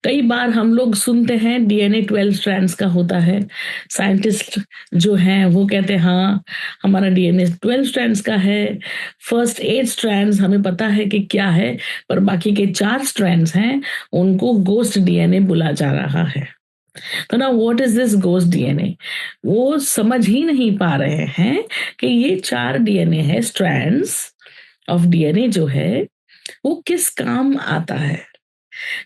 कई बार हम लोग सुनते हैं डीएनए 12 स्ट्रैंड्स का होता है। साइंटिस्ट जो हैं वो कहते हैं हाँ, हमारा डीएनए 12 स्ट्रैंड्स का है। फर्स्ट 8 स्ट्रैंड्स हमें पता है कि क्या है, पर बाकी के 4 स्ट्रैंड्स हैं, उनको गोस्ट डीएनए बोला जा रहा है। तो ना what is this ghost DNA? वो समझ ही नहीं पा रहे हैं कि ये 4 डीएनए है, स्ट्रैंड्स ऑफ डीएनए जो है, वो किस काम आता है।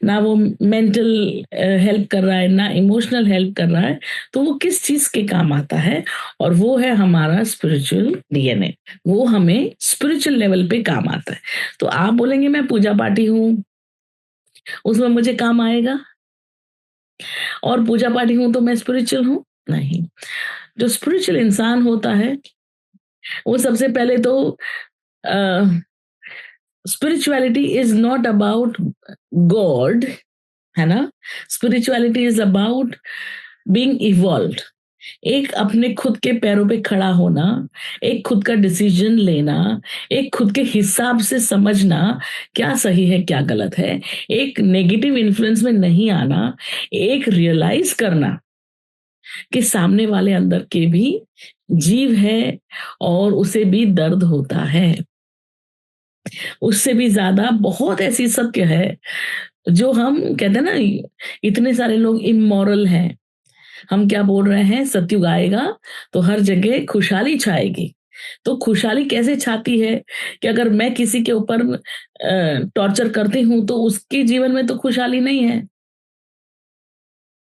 ना वो मेंटल हेल्प कर रहा है, ना इमोशनल हेल्प कर रहा है, तो वो किस चीज के काम आता है? और वो है हमारा स्पिरिचुअल डीएनए। वो हमें स्पिरिचुअल लेवल पे काम आता है। तो आप बोलेंगे मैं पूजा पाठी हूँ, उसमें मुझे काम आएगा, और पूजा पाठी हूँ तो मैं स्पिरिचुअल हूँ? नहीं। जो स्पिरिचुअल इंसान होता है, वो सबसे पहले तो spirituality is not about God, है ना? Spirituality is about being evolved. एक अपने खुद के पैरों पे खड़ा होना, एक खुद का डिसीजन लेना, एक खुद के हिसाब से समझना क्या सही है क्या गलत है, एक नेगेटिव इन्फ्लुएंस में नहीं आना, एक रियलाइज करना कि सामने वाले अंदर के भी जीव है और उसे भी दर्द होता है। उससे भी ज्यादा बहुत ऐसी सत्य है जो हम कहते हैं ना, इतने सारे लोग इमोरल हैं। हम क्या बोल रहे हैं? सतयुग आएगा तो हर जगह खुशहाली छाएगी। तो खुशहाली कैसे छाती है कि अगर मैं किसी के ऊपर टॉर्चर करती हूं तो उसके जीवन में तो खुशहाली नहीं है,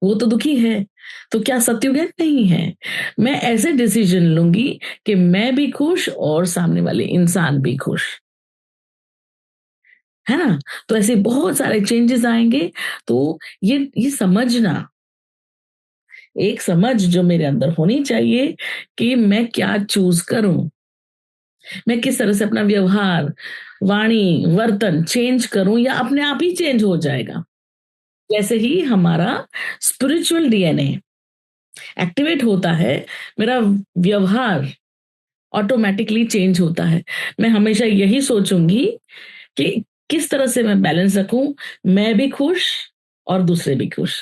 वो तो दुखी है। तो क्या सतयुग है? नहीं है। मैं ऐसे डिसीजन लूंगी कि मैं भी खुश और सामने वाले इंसान भी खुश, है ना? तो ऐसे बहुत सारे चेंजेस आएंगे। तो ये समझना, एक समझ जो मेरे अंदर होनी चाहिए कि मैं क्या चूज करूं, मैं किस तरह से अपना व्यवहार, वाणी, वर्तन चेंज करूं, या अपने आप ही चेंज हो जाएगा। जैसे ही हमारा स्पिरिचुअल डीएनए एक्टिवेट होता है, मेरा व्यवहार ऑटोमेटिकली चेंज होता है। मैं हमेशा यही सोचूंगी कि किस तरह से मैं बैलेंस रखूं, मैं भी खुश और दूसरे भी खुश।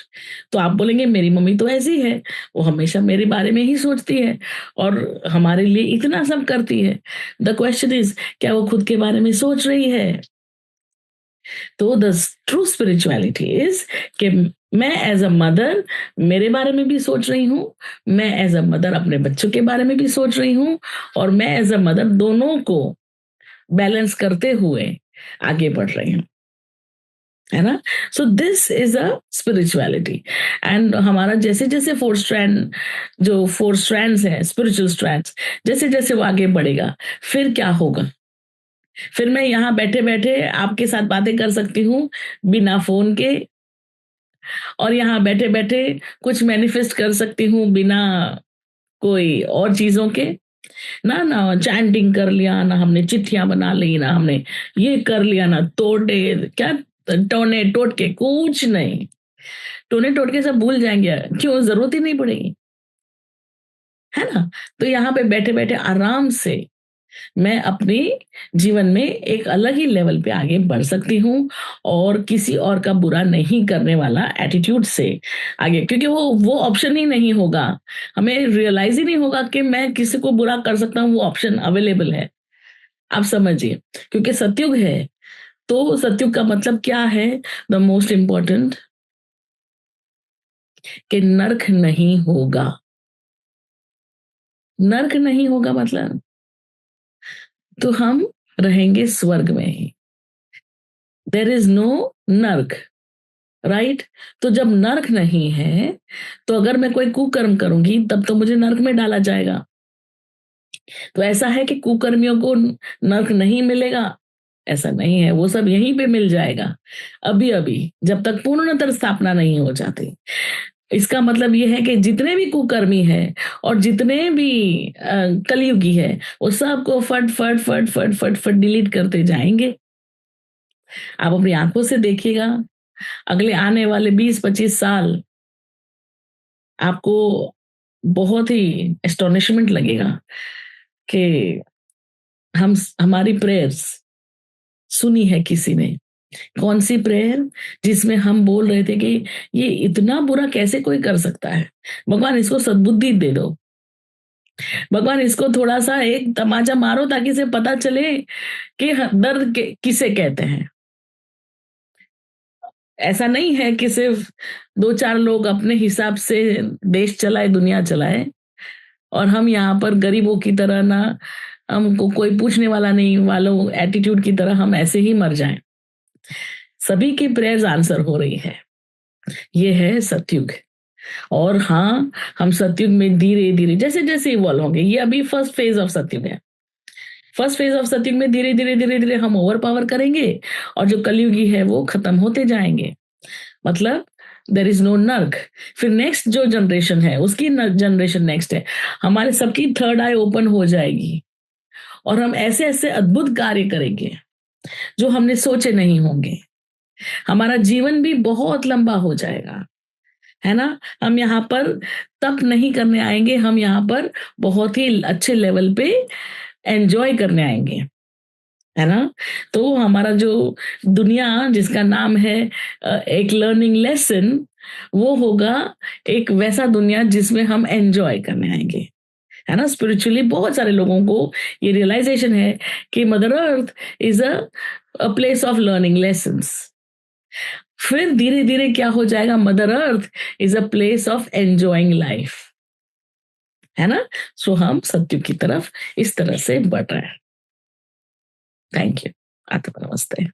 तो आप बोलेंगे मेरी मम्मी तो ऐसी है, वो हमेशा मेरे बारे में ही सोचती है और हमारे लिए इतना सब करती है। द क्वेश्चन इज, क्या वो खुद के बारे में सोच रही है? तो द ट्रू स्पिरिचुअलिटी इज कि मैं एज अ मदर मेरे बारे में भी सोच रही हूँ, मैं एज अ मदर अपने बच्चों के बारे में भी सोच रही हूँ, और मैं एज अ मदर दोनों को बैलेंस करते हुए आगे बढ़ रही हूँ, है ना? So this is a spirituality. And हमारा जैसे जैसे फोर स्ट्रैंड, जो फोर स्ट्रैंड्स हैं, स्पिरिचुअल स्ट्रैंड्स, जैसे जैसे वो आगे बढ़ेगा, फिर क्या होगा? फिर मैं यहाँ बैठे बैठे आपके साथ बातें कर सकती हूँ बिना फोन के, और यहाँ बैठे बैठे कुछ मैनिफेस्ट कर सकती हूँ बिना कोई और चीजों के। ना ना चैंटिंग कर लिया, ना हमने चिट्ठियां बना ली, ना हमने ये कर लिया, ना तोड़े क्या, टोने टोटके कुछ नहीं। टोने टोटके सब भूल जाएंगे, क्यों? जरूरत ही नहीं पड़ेगी, है ना? तो यहाँ पे बैठे बैठे आराम से मैं अपने जीवन में एक अलग ही लेवल पे आगे बढ़ सकती हूँ, और किसी और का बुरा नहीं करने वाला एटीट्यूड से आगे, क्योंकि वो ऑप्शन ही नहीं होगा। हमें रियलाइज ही नहीं होगा कि मैं किसी को बुरा कर सकता हूँ, वो ऑप्शन अवेलेबल है। आप समझिए, क्योंकि सतयुग है। तो सतयुग का मतलब क्या है? द मोस्ट इंपॉर्टेंट, कि नर्क नहीं होगा। नर्क नहीं होगा मतलब तो हम रहेंगे स्वर्ग में ही। देर इज नो नर्क, राइट? तो जब नर्क नहीं है, तो अगर मैं कोई कुकर्म करूंगी तब तो मुझे नर्क में डाला जाएगा। तो ऐसा है कि कुकर्मियों को नर्क नहीं मिलेगा? ऐसा नहीं है, वो सब यहीं पे मिल जाएगा अभी अभी, जब तक पूर्णतः स्थापना नहीं हो जाती। इसका मतलब ये है कि जितने भी कुकर्मी हैं और जितने भी कलयुगी है, वो सबको फट फट फट फट फट फट डिलीट करते जाएंगे। आप अपनी आंखों से देखिएगा, अगले आने वाले 20-25 साल आपको बहुत ही एस्टोनिशमेंट लगेगा कि हमारी प्रेयर्स सुनी है किसी ने, कौन-सी प्रेयर? जिसमें हम बोल रहे थे कि ये इतना बुरा कैसे कोई कर सकता है? भगवान इसको सद्बुद्धि दे दो। भगवान इसको थोड़ा-सा एक तमाचा मारो ताकि इसे पता चले कि दर्द किसे कहते हैं। ऐसा नहीं है कि सिर्फ 2-4 लोग अपने हिसाब से देश चलाए, दुनिया चलाए और हम यहाँ पर गरीबों की तरह ना हमको कोई पूछने वाला नहीं वालों एटीट्यूड की तरह हम ऐसे ही मर जाएँ। सभी की प्रेयर्स आंसर हो रही है। ये है सतयुग। और हाँ, हम सतयुग में धीरे-धीरे जैसे-जैसे इवॉल्व होंगे, ये अभी फर्स्ट फेज़ ऑफ सतयुग है। फर्स्ट फेज़ ऑफ सतयुग में धीरे-धीरे, धीरे-धीरे हम ओवर पावर करेंगे और जो कलयुगी है वो खत्म होते जाएँगे। मतलब देयर इज़ नो नर्क। फिर नेक्स्ट जो जनरेशन है उसकी न जनरेशन नेक्स्ट है। हमारे सबकी थर्ड आई ओपन हो जाएगी और हम ऐसे-ऐसे अद्भुत कार्य करेंगे, जो हमने सोचे नहीं होंगे। हमारा जीवन भी बहुत लंबा हो जाएगा, है ना? हम यहाँ पर तप नहीं करने आएँगे, हम यहाँ पर बहुत ही अच्छे लेवल पे एन्जॉय करने आएँगे, है ना? तो हमारा जो दुनिया जिसका नाम है एक लर्निंग लेसन वो होगा एक वैसा दुनिया जिसमें हम एन्जॉय करने आएँगे, है ना? स्पिरिचुअली बहुत सारे लोगों को ये रियलाइज़ेशन है कि mother earth is a place of learning lessons. फिर धीरे-धीरे क्या हो जाएगा mother earth is a place of enjoying life, है ना? सो हम सत्युग की तरफ इस तरह से बढ़ रहे हैं। Thank you. आपका नमस्ते।